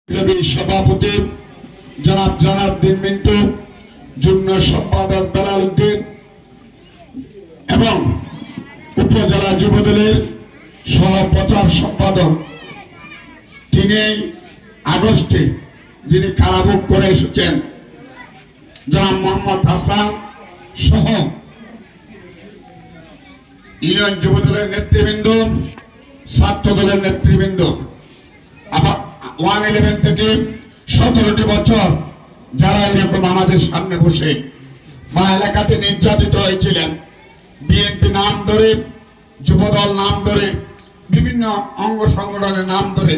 সভাপতি জনাব জনারউদ্দিন মিন্টু, যুগ্ম সম্পাদক বেলাল উদ্দিন এবং উপজেলা যুবদলের সহ প্রচার সম্পাদক 3 আগস্টে যিনি কারাভোগ করে এসেছেন জনাব মোহাম্মদ হাসান সহ ইউনিয়ন যুবদলের নেতৃবৃন্দ, ছাত্র দলের নেতৃবৃন্দ, আবার 111 থেকে 17টি বছর যারা এরকম আমাদের সামনে বসে বা এলাকাতে নির্যাতিত হয়েছিলেন, বিএনপি নাম ধরে, যুবদল নাম ধরে, বিভিন্ন অঙ্গ সংগঠনের নাম ধরে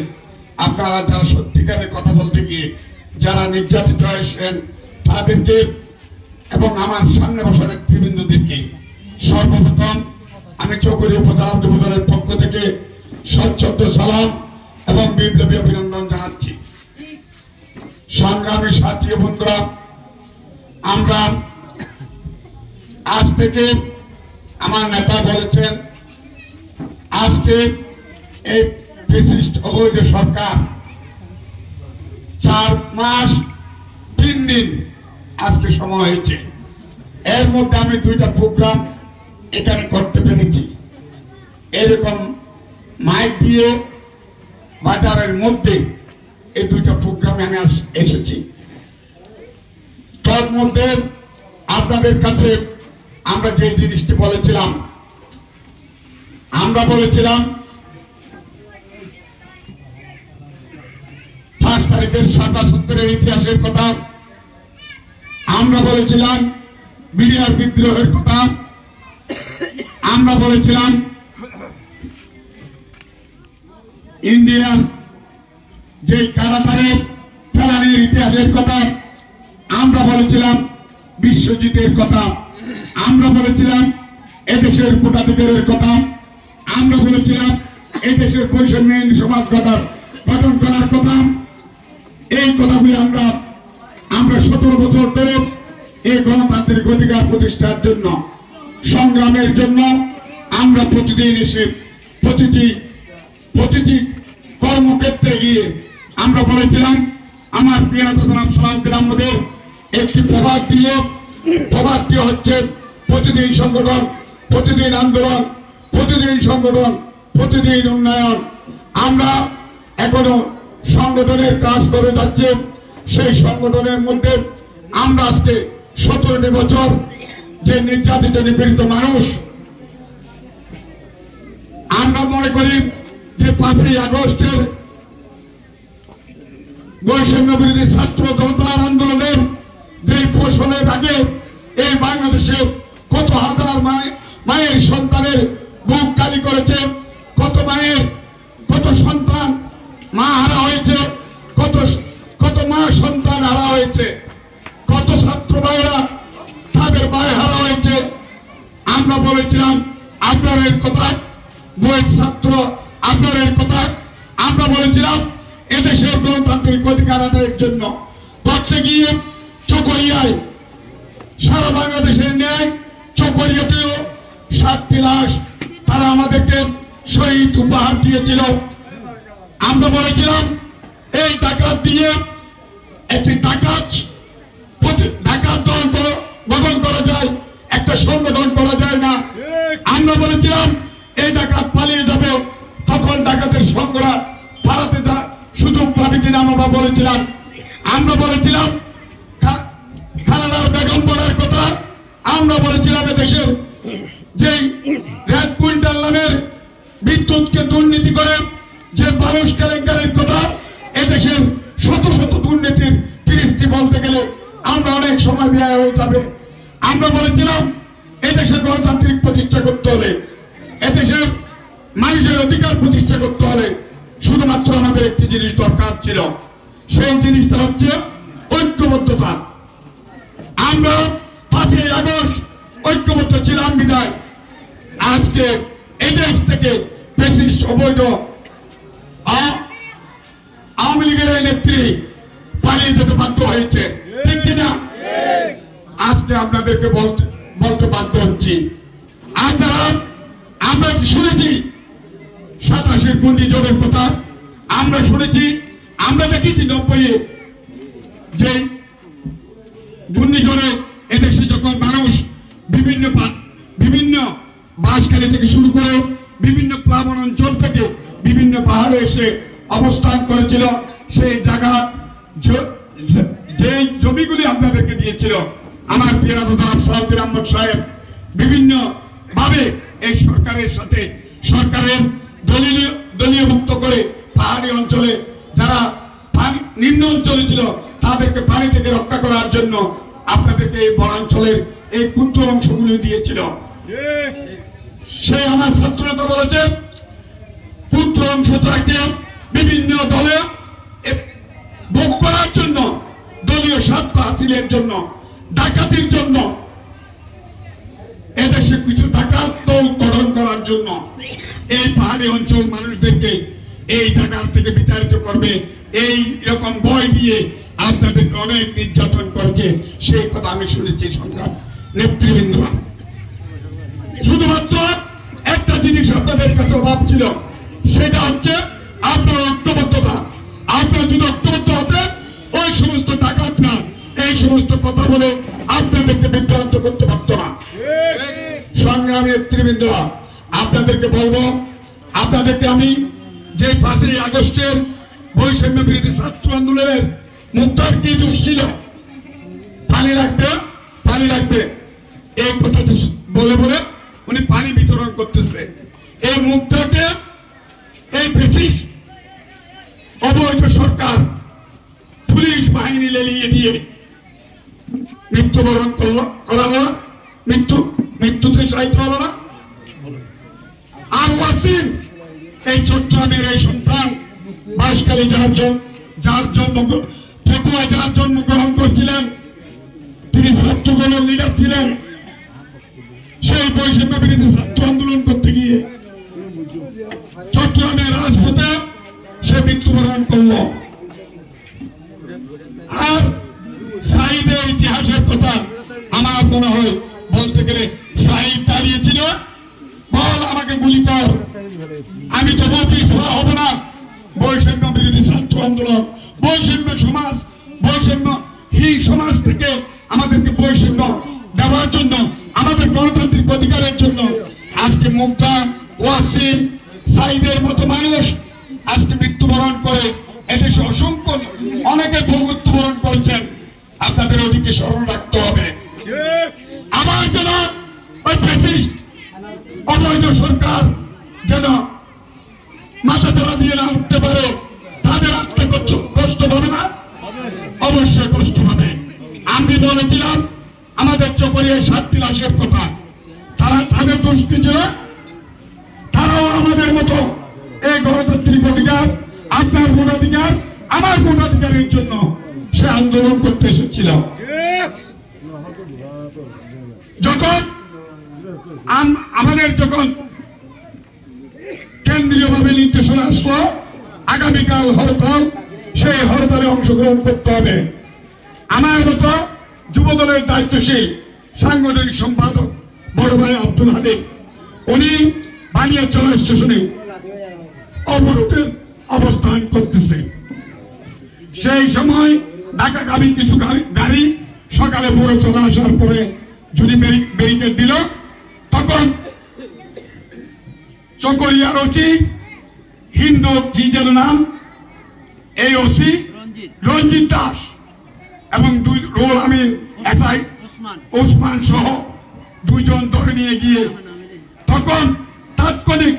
আপনারা যারা সত্যিকারের কথা বলতে গিয়ে যারা নির্যাতিত হয়েছেন তাদেরকে এবং আমার সামনে বসা নেতৃবৃন্দদেরকে সর্বপ্রথম আমি চৌকুরি উপজেলা যুবদলের পক্ষ থেকে সশ্রদ্ধ সালাম এবং বিপ্লবী অভিনন্দন জানাচ্ছি। সংগ্রামী সাথী বন্ধুরা, আমরা আজ থেকে আমার নেতা বলেছেন আজকে এই ফ্যাসিস্ট অবৈধ সরকার 4 মাস 3 দিন আজকে সময় হয়েছে। এর মধ্যে আমি 2টা প্রোগ্রাম এখানে করতে পেরেছি। এরকম মাইক দিয়ে বাজারের মধ্যে এই 2টা প্রোগ্রামে আমি এসেছি। তার মধ্যে আপনাদের কাছে আমরা যে জিনিসটি বলেছিলাম, আমরা বলেছিলাম 5 তারিখের 77-এর ইতিহাসের কথা, আমরা বলেছিলাম বিডিআর বিদ্রোহের কথা, আমরা বলেছিলাম ইন্ডিয়ান যে কারাগারে ফেলানির ইতিহাসের কথা, আমরা বলেছিলাম বিশ্বজিতের কথা, আমরা বলেছিলাম এদেশের ভোটাধিকারের কথা, আমরা বলেছিলাম এদেশের বৈষম্যহীন সমাজ গঠন করার কথা। এই কথাগুলি আমরা 17 বছর ধরে এই গণতান্ত্রিক অধিকার প্রতিষ্ঠার জন্য সংগ্রামের জন্য আমরা প্রতিদিন এসে প্রতিটি কর্মক্ষেত্রে গিয়ে আমরা বলেছিলাম আমার প্রিয় জনাব সালাউদ্দিন আহমদের একটি প্রভাবটি হচ্ছে প্রতিদিন সংগঠন, প্রতিদিন আন্দোলন, প্রতিদিন সংগঠন, প্রতিদিন উন্নয়ন। আমরা এখনো সংগঠনের কাজ করে যাচ্ছি। সেই সংগঠনের মধ্যে আমরা আজকে 17টি বছর যে নির্যাতিত নিপীড়িত মানুষ, আমরা মনে করি যে 5ই আগস্টের বৈষম্য বিরোধী ছাত্র জনতার আন্দোলনের যে ফসলের আগে এই বাংলাদেশে কত হাজার মায়ের সন্তানের বুক খালি করেছে, কত সন্তান মা হারা হয়েছে, কত মা সন্তান হারা হয়েছে, কত ছাত্র ভাইরা তাদের ভাই হারা হয়েছে। আমরা বলেছিলাম আপনাদের কথা, বইয়ের ছাত্র আপনাদের কথা, আমরা বলেছিলাম এদেশের গণতান্ত্রিক অধিকার আদায়ের জন্য করতে গিয়ে চকরিয়ায় সারা বাংলাদেশের ন্যায় চকরিয়াতেও 7টি লাশ তারা আমাদেরকে শহীদ উপহার দিয়েছিল। আমরা বলেছিলাম এই ডাকাত দিয়ে একটি ডাকাত দল গঠন করা যায়, একটা সংগঠন করা যায় না। আমরা বলেছিলাম এই ডাকাত পালিয়ে যাবে, তখন ডাকাতের সঙ্গরা পালাতে সুযোগ পাবে কিনা আমরা বলেছিলাম। আমরা বলেছিলাম কানাডার বেগম পড়ার কথা, আমরা বলেছিলাম এদেশের যে রেড কুইন্টাল নামের বিদ্যুৎকে দুর্নীতি করে যে মানুষ কেলেঙ্কারির কথা, এদেশের শত শত দুর্নীতির ফিরিস্তি বলতে গেলে আমরা অনেক সময় ব্যয় হয়ে যাবে। আমরা বলেছিলাম এদেশের গণতান্ত্রিক প্রতিষ্ঠা করতে হলে, এদেশের মানুষের অধিকার প্রতিষ্ঠা করতে হলে শুধুমাত্র আমাদের একটি জিনিস দরকার ছিল, সেই জিনিসটা হচ্ছে ঐক্যবদ্ধতা। আমরা 5ই আগস্ট ঐক্যবদ্ধ ছিলাম বিদায় আজকে এদেশ থেকে ফ্যাসিস্ট অবৈধ আওয়ামী লীগের নেত্রী পালিয়ে যেতে বাধ্য হয়েছে, ঠিক কিনা? আজকে আপনাদেরকে বলতে বাধ্য হচ্ছি, আমরা শুনেছি 87 ঘূর্ণিঝড়ের কথা, আমরা শুনেছি আমরা দেখেছি 90-এ যে ঘূর্ণিঝড়ে এদেশে যখন মানুষ বিভিন্ন বাঁশখালী থেকে শুরু করে বিভিন্ন প্লাবন অঞ্চল থেকে বিভিন্ন পাহাড়ে এসে অবস্থান করেছিল, সেই জায়গা যে জমিগুলি আপনাদেরকে দিয়েছিল আমার প্রিয় জনাব সাউদ্দিন আহমদ সাহেব বিভিন্ন ভাবে এই সরকারের সাথে সরকারের দলীয়ভুক্ত করে পাহাড়ি অঞ্চলে যারা নিম্ন অঞ্চলে ছিল তাদেরকে পানি থেকে রক্ষা করার জন্য আপনাদেরকে এই বনাঞ্চলের এই ক্ষুদ্র অংশগুলি দিয়েছিল। সে আমার ছাত্রনেতা বলেছে ক্ষুদ্র অংশটাকে বিভিন্ন দলে ভোগ করার জন্য, দলীয় স্বার্থ হাসিলের জন্য, ডাকাতির জন্য, এদেশে কিছু ডাকাত উৎপাদন করার জন্য এই পাহাড়ি অঞ্চল মানুষদেরকে এই জায়গা থেকে বিতাড়িত করবে, এই রকম ভয় দিয়ে আপনাদেরকে অনেক নির্যাতন করেছে। সেই কথা আমি শুনেছি সংগ্রাম নেতৃবৃন্দরা। শুধুমাত্র একটা জিনিস আপনাদের কাছে অভাব ছিল, সেটা হচ্ছে আপনার ঐক্যবদ্ধতা। আপনার যদি ঐক্যবদ্ধ হতেন ওই সমস্ত ডাকাতরা এই সমস্ত কথা বলে আপনাদেরকে বিভ্রান্ত করতে পারত না। সংগ্রামী নেতৃবৃন্দরা, আপনাদেরকে বলবো, আপনাদেরকে আমি যে 5ই আগস্টের বৈষম্য বিরোধী ছাত্র আন্দোলনের মুক্তার কি দোষ ছিল, পানি লাগবে পানি লাগবে এই কথাটি বলে বলে উনি পানি বিতরণ করতেছে। এই মুক্তাকে এই ফ্যাসিস্ট অবৈধ সরকার পুলিশ বাহিনী লেলিয়ে দিয়ে মৃত্যুবরণ করালো, মৃত্যুতে শায়িত হলো না। আর ওয়াসিম এই চট্টগ্রামের এই সন্তান বাঁশখালী যার জন্মগ্রহণ করছিলেন, তিনি ছাত্রদলের লিডার ছিলেন, সেই বৈষম্য বিরোধী ছাত্র আন্দোলন করতে গিয়ে চট্টগ্রামের রাজপথে সে মৃত্যুবরণ করল। আর সাঈদের ইতিহাসের কথা আমার মনে হয় বলতে গেলে সাঈদ দাঁড়িয়েছিল, বল আমাকে গুলি কর, আমি তো পিছপা হব না। বৈষম্য বিরোধী ছাত্র আন্দোলন, বৈষম্য সমাজ, বৈষম্যহীন সমাজ থেকে আমাদেরকে বৈষম্য দেওয়ার জন্য, আমাদের গণতান্ত্রিক অধিকারের জন্য আজকে মুক্তা, ওয়াসিম, সাঈদের মতো মানুষ আজকে মৃত্যুবরণ করে এদেশে অসংখ্য অনেকে মৃত্যুবরণ করেছেন। আপনাদের ওদিকে স্মরণ রাখতে হবে। আমার যেন ওই ফ্যাসিস্ট অবৈধ সরকার যেন মাথা চালা দিয়ে না উঠতে পারে, তাদের আত্মা কষ্ট হবে না, অবশ্যই কষ্ট হবে। আমি বলেছিলাম আমাদের চকরিয়ায় 7টি লাশের কথা, তাদের দোষটি ছিল তারাও আমাদের মতো এই গণতান্ত্রিক অধিকার, আপনার ভোটাধিকার, আমার ভোটাধিকারের জন্য সে আন্দোলন করতে এসেছিল। যখন আমাদের কেন্দ্রীয়ভাবে নির্দেশনা আসলো আগামীকাল হরতাল, সেই হরতালে অংশগ্রহণ করতে হবে। আমার মতো যুবদলের দায়িত্বশীল সাংগঠনিক সম্পাদক বড় ভাই আব্দুল হালিম, উনি বানিয়াচলা স্টেশনে অবরোধের অবস্থান করতেছে। সেই সময় ঢাকাগামী কিছু গাড়ি সকালে ভোরে চলে আসার পরে যদি ব্যারিকেড দিল, তখন চকরিয়ার ওসি হিন্দু কি যেন নাম, এই ওসি রঞ্জিত দাস এবং রুহুল আমিন এসআই ওসমান সহ 2 জন ধরে নিয়ে গিয়ে তখন তাৎক্ষণিক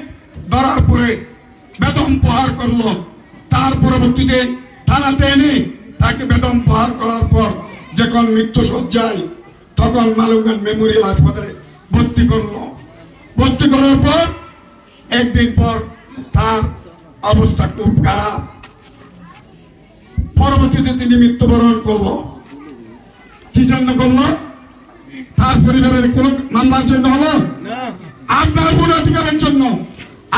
ধরার পরে বেদম প্রহার করলো। তার পরবর্তীতে থানাতে এনে তাকে বেদম প্রহার করার পর যখন মৃত্যু সজ্জায় তখন মালুমগঞ্জ মেমোরিয়াল হাসপাতালে ভর্তি করলো। ভর্তি করার পর একদিন পর তার অবস্থা খুব খারাপ, পরবর্তীতে তিনি মৃত্যুবরণ করলো। কি জন্য করলো? তার পরিবারের কোন মামলার জন্য হলো? আপনার ভোটাধিকারের জন্য।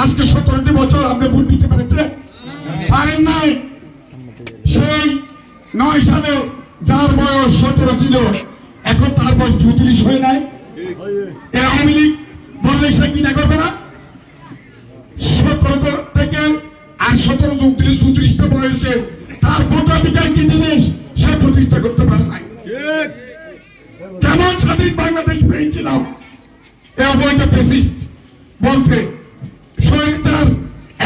আজকে 17টি বছর আপনি ভোট দিতে পারেন নাই। সেই 9 সালে যার বয়স 17 ছিল, এখন তার বয়স 34 হয় নাই। আওয়ামী লীগ বললে সে কিনা করবে না? 17 থেকে আর 17 34টা বয়সে তার ভোটাধিকার কি জিনিস সে প্রতিষ্ঠা করতে পারে নাই। কেমন স্বাধীন বাংলাদেশ পেয়েছিলাম এই অবৈধ ফ্যাসিস্ট বলতে স্বৈরাচার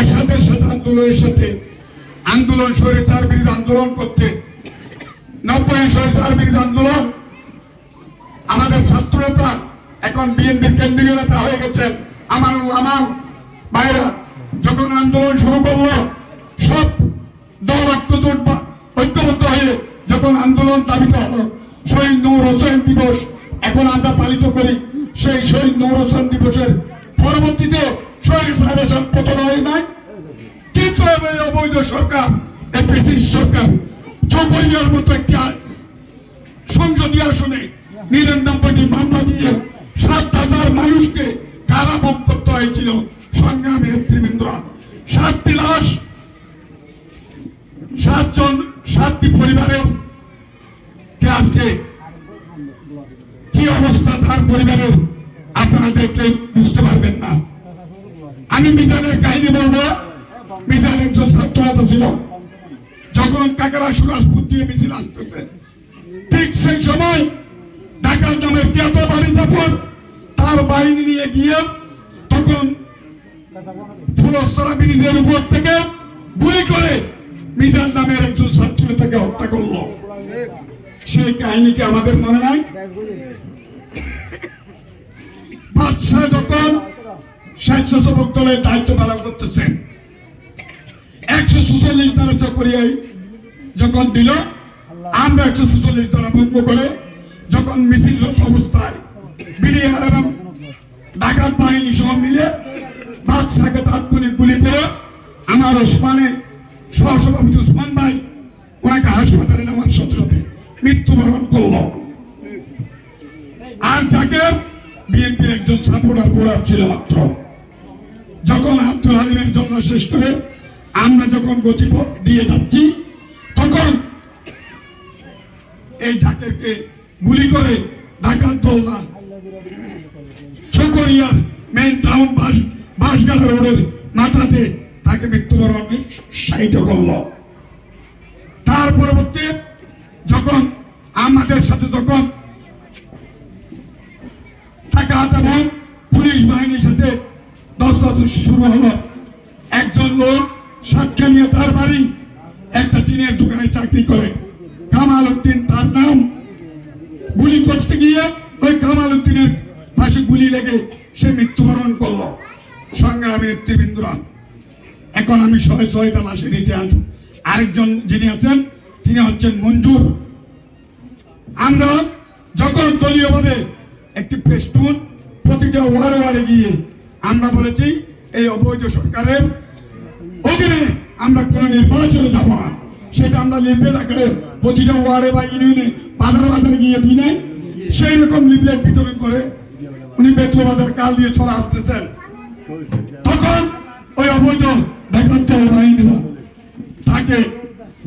একসাথে সাথে আন্দোলনের সাথে আন্দোলন স্বৈরাচার বিরোধী আন্দোলন করতে 90 স্বৈরাচার বিরোধী আন্দোলন আমাদের ছাত্রতা এখন বিএনপির কেন্দ্রীয় নেতা হয়ে গেছে আমার ভাইরা যখন আন্দোলন শুরু করলো সব দল ঐক্যবদ্ধ হয়ে যখন আন্দোলন দাবিত হলো শহীদ নূর হোসেন দিবস এখন আমরা পালিত করি সেই শহীদ নূর হোসেন দিবসের পরবর্তীতে স্বৈরাচারের পতন হয় নাই কিন্তু অবৈধ সরকার ফ্যাসিস্ট সরকার চৌকরিয়ার মতো একটি সংসদীয় আসনে 99টি মামলা দিয়ে 7,000 মানুষকে কারাভোগ করতে হয়েছিল সংগ্রামী নেতৃবৃন্দরা 7টি লাশ 7টি পরিবারের আজকে কি অবস্থা তার পরিবারের আপনারা দেখলে বুঝতে পারবেন না। আমি মিজানের কাহিনী বলবো। মিজান একজন ছাত্রনেতা ছিল যখন কাকারা সুরাজপুর দিয়ে মিছিল আসতেছে ঠিক সেই সময় ঢাকার নামের জ্ঞাত বাড়ি জাফর তার বাহিনী নিয়ে গিয়ে তখন ফুলস্তরা ব্রিজের উপর থেকে গুলি করে মিজান নামের একজন ছাত্রনেতাকে হত্যা করলো। সেই কাহিনীকে আমাদের মনে নাই। বাদশাহ যখন স্বেচ্ছাসেবক দলের দায়িত্ব পালন করতেছেন 146 ধারা চকরিয়ায় যখন দিল আমরা 146 ধারা ভঙ্গ করে যখন মিছিলরত অবস্থায় বিডিআর এবং ডাকাত বাহিনী সহ মিলে বাদশাহকে তাৎক্ষণিক গুলি করে আমার ওসমানে সহসভাপতি ওসমান ভাই ওনাকে হাসপাতালে নেওয়ার সাথে সাথে মৃত্যুবরণ করল। আর যাকে বিএনপির একজন সাপোর্টার ছিল মাত্র যখন আব্দুল হালিমের জন্য শেষ করে আমরা যখন গতিপথ দিয়ে যাচ্ছি তখন এই জাকেরকে গুলি করে ডাকাত দলরা চকরিয়ার মেইন টাউন বাসগাড়া রোডের মাথাতে তাকে মৃত্যুবরণ সাহিত্য করল। তার পরবর্তী যখন আমাদের সাথে যখন ডাকাত এবং পুলিশ বাহিনীর সাথে দস্তাদস্তি শুরু হলো একজন লোক সাতকানিয়া তার বাড়ি একটা টিনের দোকানে চাকরি করে কামাল উদ্দিন তার নাম গুলি করতে গিয়ে ওই কামাল উদ্দিনের পাশে গুলি লেগে সে মৃত্যুবরণ করলো। সংগ্রামী নেতৃবৃন্দরা এখন আমি 6টা লাশের ইতিহাস আরেকজন যিনি আছেন তিনি হচ্ছেন মঞ্জুর। আমরা যখন দলীয়ভাবে একটি পেস্টুন প্রতিটা ওয়ার্ডে গিয়ে আমরা বলেছি এই অবৈধ সরকারের অধীনে আমরা কোন নির্বাচনে যাব না সেটা আমরা লিফলেট আকারে প্রতিটা ওয়ার্ডে বা ইউনিয়নে বাজারে গিয়ে দিই নাই সেই রকম লিফলেট বিতরণ করে উনি বেতুয়াবাজার কাল দিয়ে চলে আসতেছেন। তখন ওই অবৈধ ডাকাত বাহিনীরা তাকে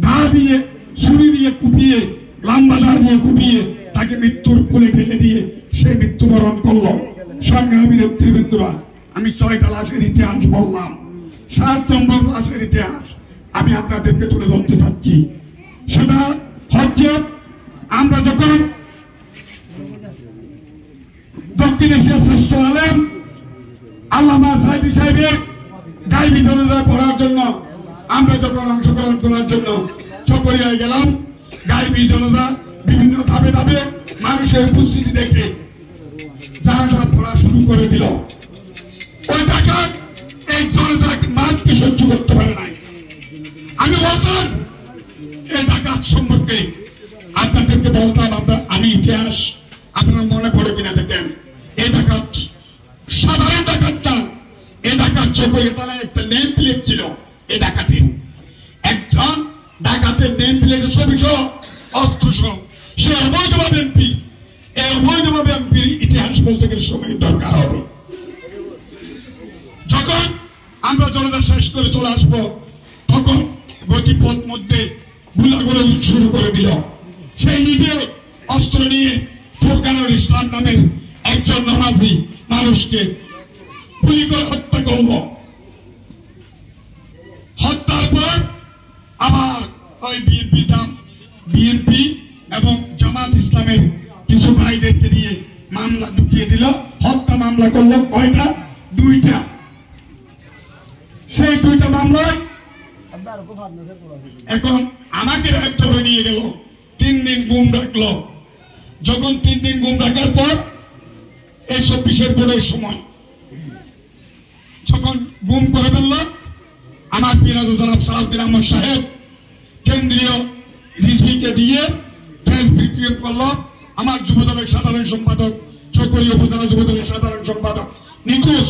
ঘা দিয়ে ছুরি দিয়ে কুপিয়ে লম্বা দা দিয়ে কুপিয়ে তাকে মৃত্যুর কোলে ফেলে দিয়ে সে মৃত্যুবরণ করলো। সংগ্রামী নেতৃবৃন্দরা আমি 6টা লাশের ইতিহাস বললাম। 7 নম্বর লাশের ইতিহাস আমি আপনাদেরকে তুলে ধরতে চাচ্ছি। সেটা হচ্ছে আমরা যখন দক্ষিণ এশিয়ার শ্রেষ্ঠ আলেম আল্লামা সাঈদী সাহেবের গাইবী জনাজা পড়ার জন্য আমরা যখন অংশগ্রহণ করার জন্য চকরিয়ায় গেলাম গাইবী জনাজা বিভিন্ন ধাপে ধাপে মানুষের উপস্থিতি দেখে জানাজা পড়া শুরু করে দিল। ওই ডাকাত এই জনাজার মানকে সহ্য করতে পারে নাই। আমি বলতাম এই ডাকাত সম্পর্কে আপনাদেরকে বলতাম আমি ইতিহাস আপনার মনে পড়ে কিনা দেখেন এই ডাকাত সাধারণ ডাকাত না এই ডাকাত চকরিয়া থানায় একটা নেম প্লেট ছিল। এই ডাকাতের একজন ডাকাতের নেম প্লেটের ছবি সহ অস্ত্র সহ সে অবৈধভাবে এমপি। এই অবৈধভাবে এমপির ইতিহাস বলতে গেলে সময় দরকার হবে। যখন আমরা জনতা শেষ করে চলে আসবো তখন গতিপথ মধ্যে গুলাগুলো শুরু করে দিল। সেই নিজে অস্ত্র নিয়ে ফোরকানুল ইসলাম নামের একজন নামাজি মানুষকে গুলি করে হত্যা করল। হত্যার পর আবার ওই বিএনপি এবং জামাত ইসলামের কিছু ভাইদেরকে দিয়ে মামলা ঢুকিয়ে দিল, হত্যা মামলা করলো। কয়টা? 2টা। সেই 2টা মামলায় এখন আমাকে ধরে নিয়ে গেল, 3 দিন গুম রাখলো। যখন 3 দিন গুম রাখার পর এই 24-এর ভোটের সময় যখন গুম করে ফেলল, আমার পিরাজ জনাব সালাউদ্দিন আহমদ সাহেব কেন্দ্রীয় রিজভিকে দিয়ে প্রেস ব্রিফিং করলো। আমার যুবদলের সাধারণ সম্পাদক, চকরিয়া উপজেলা যুবদলের সাধারণ সম্পাদক নিখোঁজ,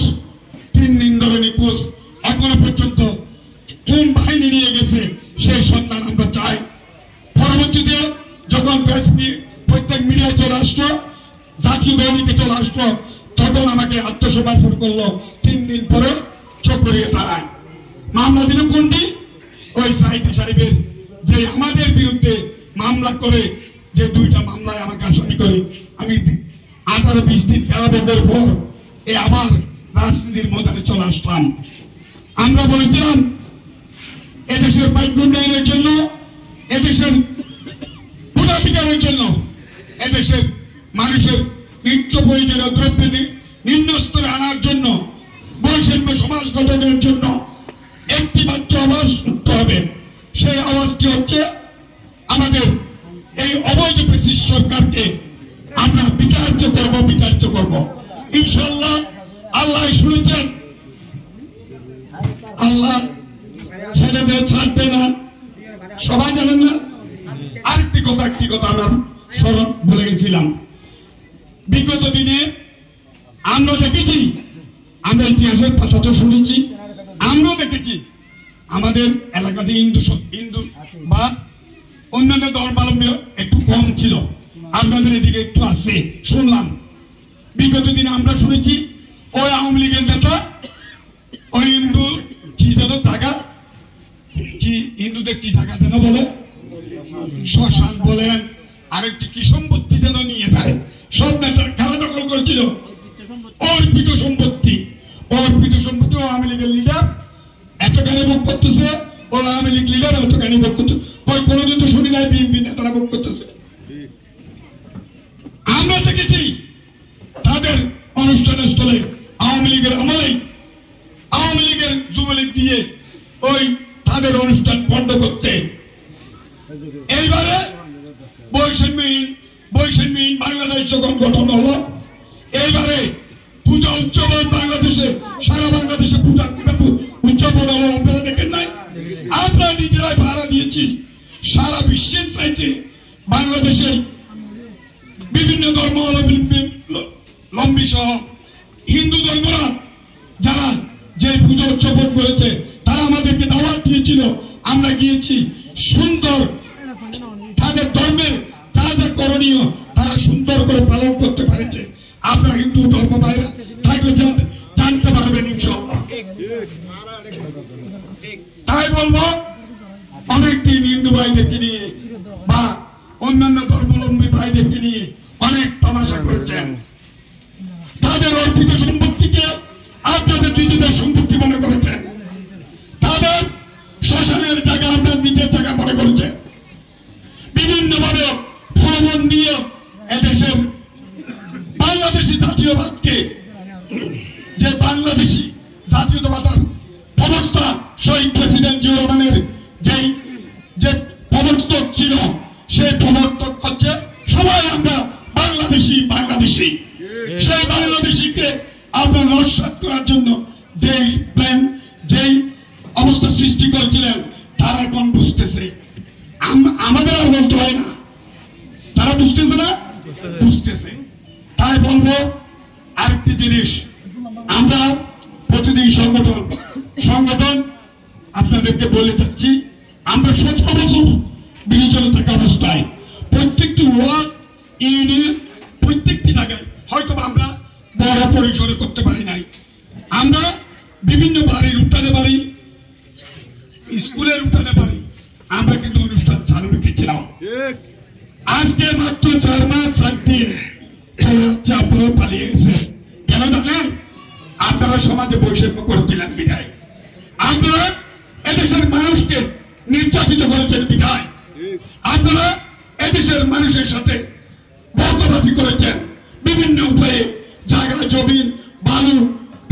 3 দিন ধরে নিখোঁজ। এখনো পর্যন্ত কোন বাহিনী নিয়ে গেছে সেই সন্ধান আমরা চাই। পরবর্তীতে যখন প্রত্যেক মিডিয়ায় চলে আসলো, জাতীয় দৈনিকে চলে আসলো, তখন আমাকে আত্মসমর্পণ করলো। 3 দিন পরে চকরিয়া তারায় মামলা দিল। কোনটি? ওই সাইদি সাহেবের, যে আমাদের বিরুদ্ধে মামলা করে, যে 2টা মামলায় আমাকে আসামি করে। আমি 18-20 দিন কারাদণ্ডের পর আবার রাজনীতির ময়দানে চলে আসলাম। আমরা বলেছিলাম এদেশের বাক্য উন্নয়নের জন্য, এদেশের ভোটাধিকারের জন্য, এদেশের মানুষের নিত্য প্রয়োজনীয় দ্রব্য নিম্ন স্তরে আনার জন্য, বৈষম্য সমাজ গঠনের জন্য একটি মাত্র আওয়াজ উঠতে হবে। সেই আওয়াজটি হচ্ছে আমাদের এই অবৈধ ব্রিটিশ সরকারকে আমরা বিচার্য করব। ইনশাআল্লাহ আল্লাহ শুনেছেন, আল্লাহ ছেলেদের ছাড়বে না, সবাই জানেন না। একটি কথা আমার স্মরণ ভুলে গেছিলাম। বিগত দিনে আমরা দেখেছি, আমরা ইতিহাসের পাতা তো শুনেছি, আমরাও দেখেছি আমাদের এলাকাতে হিন্দু বা অন্যান্য ধর্মাবলম্বী একটু কম ছিল, আপনাদের এদিকে একটু আছে শুনলাম। বিগত দিনে আমরা শুনেছি ওই আওয়ামী লীগের নেতা ওই হিন্দু কি যেন জায়গা, কি হিন্দুদের কি জায়গা যেন বলে, শ্মশান বলেন, আরেকটি কি সম্পত্তি যেন নিয়ে যায়। সব নেতার খেলা দখল করেছিল, অর্পিত সম্পত্তি। ও আওয়ামী লীগের লিডার এতখানি ভোগ করতেছে, ও আওয়ামী লীগ লিডার এতখানি ভোগ করতেছে। কোনোদিন তো শুনি নাই বিএনপি নেতারা ভোগ করতেছে। আমরা দেখেছি তাদের অনুষ্ঠান স্থলে আওয়ামী লীগের আমলেই, আওয়ামী লীগের যুবলীগ দিয়ে ওই তাদের অনুষ্ঠান বন্ধ করতে। এইবারে বৈষম্যহীন বাংলাদেশ যখন গঠন হলো, এইবারে পূজা উৎসব বাংলাদেশে, সারা বাংলাদেশে পূজা কিভাবে উদযাপন হলো আপনারা দেখেন নাই? আমরা নিজেরাই ভাড়া দিয়েছি। সারা বিশ্বের চাইতে বাংলাদেশে বিভিন্ন ধর্মাবলম্বী সহ হিন্দু ধর্মরা যারা যে পূজা উদযাপন করেছে, তারা আমাদেরকে দাওয়াত দিয়েছিল, আমরা গিয়েছি। সুন্দর তাদের ধর্মের যা যা করণীয় তারা সুন্দর করে পালন করতে পারেছে। আপনারা হিন্দু ধর্ম ভাইরা থাকলে জানতে পারবেন ইনশাআল্লাহ। তাই বলবো, অনেকদিন হিন্দু ভাইদেরকে নিয়ে বা অন্যান্য ধর্মাবলম্বী ভাইদেরকে নিয়ে অনেক তামাশা করেছেন। তাদের অর্পিত সম্পত্তিকে আপনাদের নিজেদের সম্পত্তি মনে করেছেন, তাদের শ্মশানের জায়গা আপনার নিজের জায়গা মনে করেছেন। বিভিন্ন ভাবে প্রলোভন দিয়ে এদেশের বাংলাদেশি জাতীয়বাদকে, যে বাংলাদেশি জাতীয়তাবাদের প্রবক্তা শহীদ প্রেসিডেন্ট জিয়াউর রহমানের যে প্রবর্তক ছিল, সেই প্রবর্তক হচ্ছে সবাই আমরা বাংলাদেশি। সেই বাংলাদেশিকে আপনার নস্যাৎ করার জন্য যেই প্ল্যান, যেই অবস্থা সৃষ্টি করেছিলেন, তারা এখন বুঝতেছে। আমাদের আর বলতে হয় না, তারা বুঝতেছে না, বুঝতেছে। তাই বলবো আরেকটি জিনিস, আমরা প্রতিদিন সংগঠন আপনাদেরকে বলে যাচ্ছি, আমরা 17 বছর বিরোধী থাকা অবস্থায় প্রত্যেকটি ওয়ার্ড, ইউনিয়ন, প্রত্যেকটি জায়গায় হয়তো আমরা বড় পরিসরে করতে পারি নাই। আমরা বিভিন্ন বাড়ির উঠানে বাড়ি, স্কুলের উঠানে বাড়ি আমরা কিন্তু অনুষ্ঠান চালু রেখেছিলাম। আজকে মাত্র 4 মাস 7 দিন চলে যাচ্ছে, আপনারা পালিয়ে গেছেন। কেন জানেন? আপনারা সমাজে বৈষম্য করেছিলেন বিদায়। আমরা এদেশের মানুষকে নির্যাতিত করেছেন বিধায় আপনারা এদেশের মানুষের সাথে বর্তবাদী করেছেন বিভিন্ন উপায়ে, জায়গা জমিন বালু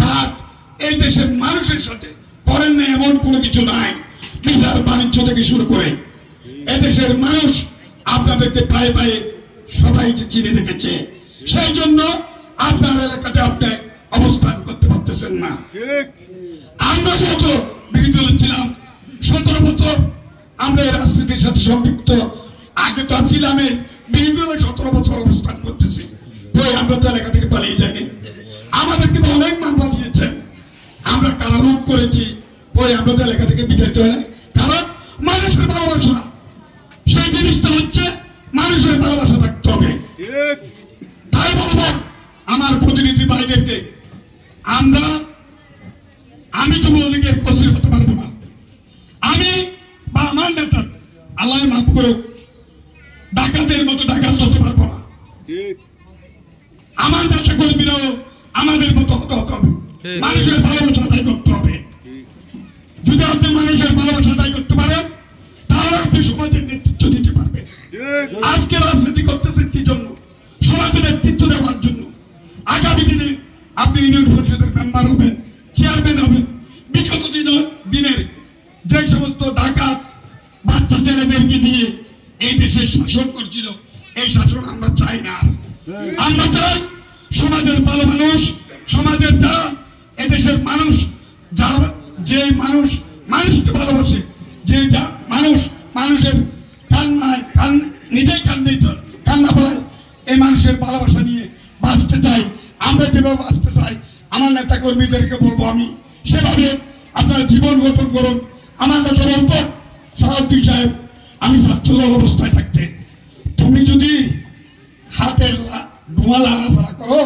কাঠ এই দেশের মানুষের সাথে করেন না এমন কোনো কিছু নাই। বিচার বাণিজ্য থেকে শুরু করে এদেশের মানুষ আপনাদেরকে পায়ে পায়ে সবাইকে চিনে রেখেছে, সেই জন্য আপনার এলাকাতে আপনি অবস্থান করতে পারতেছেন না। আমরা যত বিরোধী দলে ছিলাম 17 বছর আমরা এই রাজনীতির সাথে সম্পৃক্ত, আগে তো ছিলাম বিরোধী দলে 17 বছর অবস্থান করতেছি, ওই আমরা তো এলাকা থেকে পালিয়ে যাইনি। আমাদেরকে তো অনেক মামলা দিয়েছেন, আমরা কারারূপ করেছি, ওই আমরা তো এলাকা থেকে বিতাড়িত হয় না। কারণ মানুষের ভালোবাসা, সেই জিনিসটা হচ্ছে মানুষের ভালোবাসা থাকতে হবে। তাই বলবো আমার প্রতিনিধি ভাইদেরকে, আমি যুবলীগের কসির হতে পারবো না, আমি বা আমার নেতা আল্লাহ মাফ করুক ডাকাতের মতো ডাকাত হতে পারবো না। আমার নেতা কর্মীরাও আমাদের মতো হতে হবে, মানুষের ভালোবাসা আদায় করতে হবে। যদি আপনি মানুষের ভালোবাসা আদায় করতে পারেন তাহলে আপনি সমাজের নেতৃত্ব দিতে পারবেন। আজকে রাজনীতি করতেছেন কি জন্য? সমাজের নেতৃত্ব দেওয়ার জন্য। আগামী দিনে আপনি ইউনিয়ন পরিষদের মেম্বার হবেন, চেয়ারম্যান হবেন। বিগত দিনের যে সমস্ত ডাকাত বাচ্চা ছেলেদেরকে দিয়ে এই দেশের শাসন করছিল, এই শাসন আমরা চাই না। আমরা চাই সমাজের ভালো মানুষ, সমাজের যারা এদেশের মানুষ, যারা যে মানুষ মানুষকে ভালোবাসে, যে মানুষ মানুষের নিজেই কান্না পায়, এই মানুষের ভালোবাসা নিয়ে বাঁচতে চাই। আমরা যেভাবে বাঁচতে চাই আমার নেতা কর্মীদেরকে বলবো আমি সেভাবে আপনারা জীবন গঠন করুন। আমার কাছে বলতো সালাউদ্দিন সাহেব, আমি ছাত্রদল অবস্থায় থাকতে তুমি যদি হাতের ধোঁয়া লাড়াছাড়া করো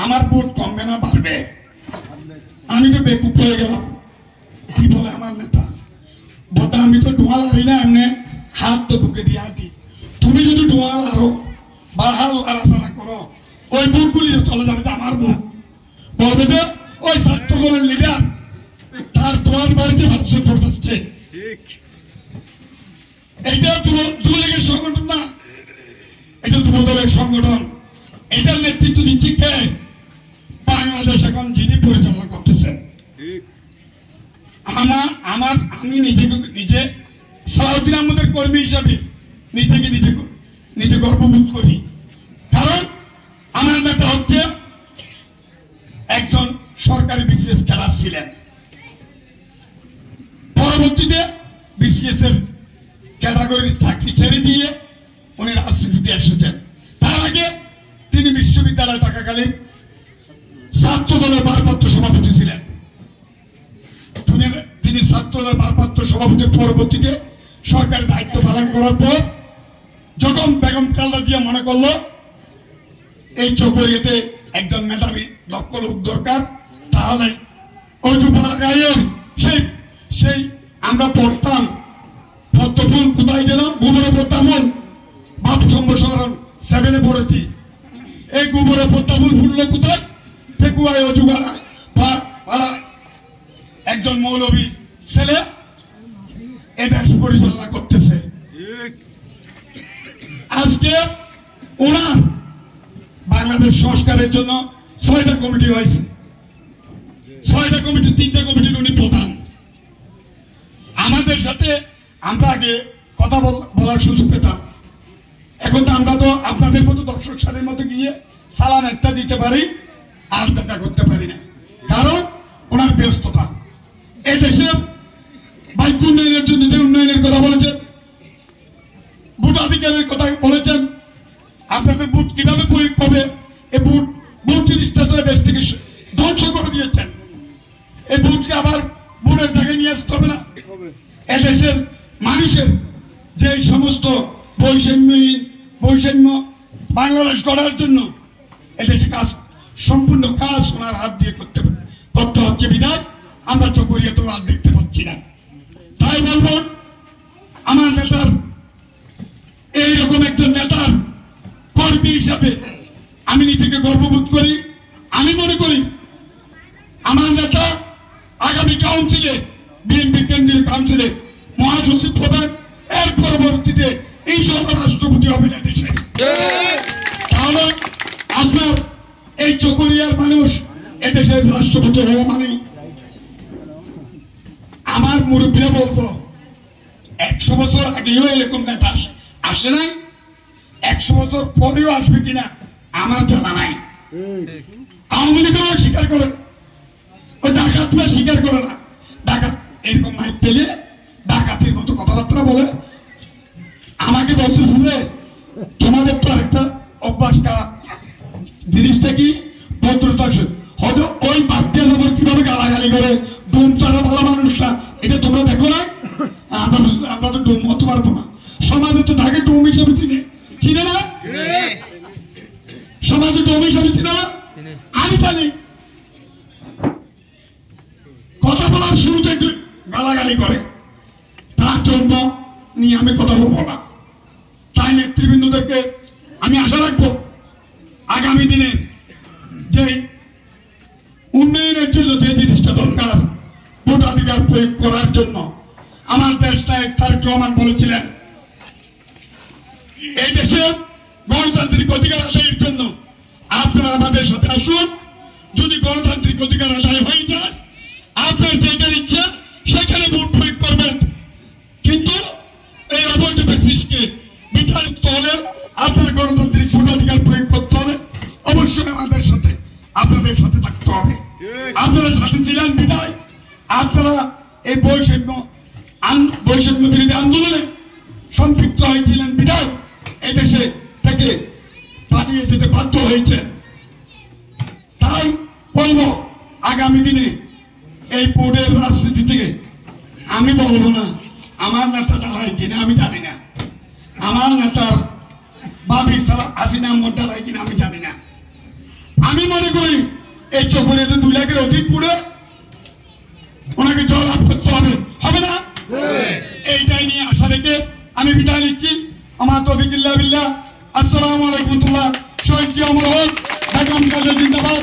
আমার ভোট কমবে না বাড়বে। আমি তো বেকুব হয়ে গেলাম। কি বলে আমার নেতা, বটা আমি তো ধোঁয়া লাড়ি না, এমনি হাত তো বুকে দিয়ে হাঁটি। তুমি যদি ধোঁয়া লাড়ো বা হাল লাড়াছাড়া করো ওই বুটগুলি চলে যাবে যে আমার বুট, বলবে যে ওই ছাত্রদলের লিডার তার তোমার বাড়িতে ভাষণ করতে। এটা যুবলীগের সংগঠন না, এটা যুবদলের সংগঠন। এটার নেতৃত্ব দিচ্ছে কে? বাংলাদেশ এখন যিনি পরিচালনা করতেছেন। আমি নিজে সালাউদ্দিন আহমদের কর্মী হিসাবে নিজে গর্ববোধ করি। কারণ আমার নেতা হচ্ছে একজন সরকারি বিসিএস ক্যাডার ছিলেন, পরবর্তীতে বিসিএস এর ক্যাটাগরির চাকরি ছেড়ে দিয়ে উনি রাজনীতিতে এসেছেন। তার আগে তিনি বিশ্ববিদ্যালয়ে থাকাকালীন ছাত্রদলের ভারপ্রাপ্ত সভাপতি ছিলেন। তিনি ছাত্রদলের ভারপ্রাপ্ত সভাপতির পরবর্তীতে সরকারি দায়িত্ব পালন করার পর যখন বেগম খালেদা জিয়া মনে করলো এই চকরিয়াতে একজন মেধাবী দক্ষ লোক দরকার, তাহলে সেই আমরা পড়তাম পদ্মফুল কোথায় যেন গোবরে পদ্মাফুল বাপ সম্প্রসারণ 7-এ পড়েছি। এই গোবরে পদ্মাফুল ফুললো কোথায়? ঠেকুয়ায় অজুগালায় পাড়ায় একজন মৌলবী ছেলে এ দেশ পরিচালনা করতেছে। আজকে ওনার বাংলাদেশ সংস্কারের জন্য 6টা কমিটি হয়েছে। 6টা কমিটি, 3টা কমিটির উনি প্রধান। আমাদের সাথে আমরা আগে কথা বলার সুযোগ পেতাম, এখন তো আমরা তো আপনাদের মতো দর্শক সারির মতো গিয়ে সালাম একটা দিতে পারি আর দেখা করতে পারি না, কারণ ওনার ব্যস্ততা। এই দেশের বাহ্য উন্নয়নের জন্য যে উন্নয়নের কথা বলেছেন, ভোটাধিকারের কথা বলেছেন, আপনাদের ভোট কিভাবে প্রয়োগ হবে, এই ভোট জিনিসটা তো দেশ থেকে ধ্বংস করে দিয়েছেন। এই ভোটকে আবার ভোটের জায়গায় নিয়ে আসতে হবে না। এদেশের মানুষের যে সমস্ত বৈষম্য বাংলাদেশ গড়ার জন্য এদেশে সম্পূর্ণ কাজ ওনার হাত দিয়ে করতে হচ্ছে বিধায় আমরা চকরিয়া তো আর দেখতে পাচ্ছি না। তাই বলবো আমার নেতার, এইরকম একজন নেতার কর্মী হিসাবে আমি নিজেকে গর্ববোধ করি। আমি মনে করি আমার নেতা আগামী কাউন্সিলে, বিএনপি কেন্দ্রীয় কাউন্সিলে মহাসচিব রাষ্ট্রপতি হবেন দেশে। তাহলে আপনার এই চকরিয়ার মানুষ এদেশের রাষ্ট্রপতি হওয়া মানে, আমার মুরব্বীরা বলতো 100 বছর আগেও এরকম নেতা আসে নাই, 100 বছর পরেও আসবে কিনা আমার জানা নাই। আওয়ামী লীগেরও স্বীকার করে, ওই ডাকাতরা স্বীকার করে না। ডাকাত এরকম মাইক পেলে ডাকাতের মতো কথাবার্তা বলে। আমাকে বলতেছে যে তোমাদের তো আরেকটা অভ্যাস খারাপ, জিনিসটা কি ভদ্রতা, হয়তো ওই বাদ দিয়ে যাবো কিভাবে গালাগালি করে, ডুম তারা ভালো মানুষ না, এটা তোমরা দেখো না। আমরা তো ডুম হতে পারবো না। সমাজে তো থাকে ডুম হিসাবে চিনে না, সমাজে ডুম হিসাবে চিনে না। আমি জানি কথা বলার শুরুতে একটু গালাগালি করে, তার জন্য নিয়ে আমি কথা বলবো না। তাই নেতৃবৃন্দদেরকে আমি আশা রাখবো আগামী দিনে যে উন্নয়নের জন্য যে জিনিসটা দরকার, ভোটাধিকার প্রয়োগ করার জন্য, আমার দেশ নায়ক তারেক রহমান বলেছিলেন এই দেশে গণতান্ত্রিক অধিকার আদায়ের জন্য আপনারা আমাদের সাথে আসুন। যদি গণতান্ত্রিক অধিকার আদায় হয়ে যায়, আপনার যেটা ইচ্ছা সেখানে ভোট প্রয়োগ করবেন, কিন্তু এই অবৈধ বেসিসকে বিতাড়িত হলে আপনার গণতান্ত্রিক ভোটাধিকার প্রয়োগ করতে হলে অবশ্যই আমাদের সাথে, আপনাদের সাথে থাকতে হবে। আপনারা সাথে ছিলেন বিদায় আপনারা এই বৈষম্য বিরোধী আন্দোলনে সম্পৃক্ত হয়েছিলেন বিদায় এই দেশে থেকে পালিয়ে যেতে বাধ্য হয়েছেন। তাই বলবো আগামী দিনে এই বোর্ডের রাজনীতি থেকে আমি বলবো না আমার নেতা দাঁড়ায় কিনা আমি জানি না, আমার নেতার বাবি হাসিনা মোট দাঁড়ায় কিনা আমি জানি না। আমি মনে করি এই চকরিয়াতে 2 লাখের অধিক পুড়ে ওনাকে জয়লাভ করতে হবে, হবে না? এইটাই নিয়ে আশা রেখে আমি বিদায় নিচ্ছি। আমার তৌফিকুল্লাহ বিল্লাহ। আসসালামু আলাইকুম। শহীদ জিয়া অমর হোক, ঢাকা জিন্দাবাদ।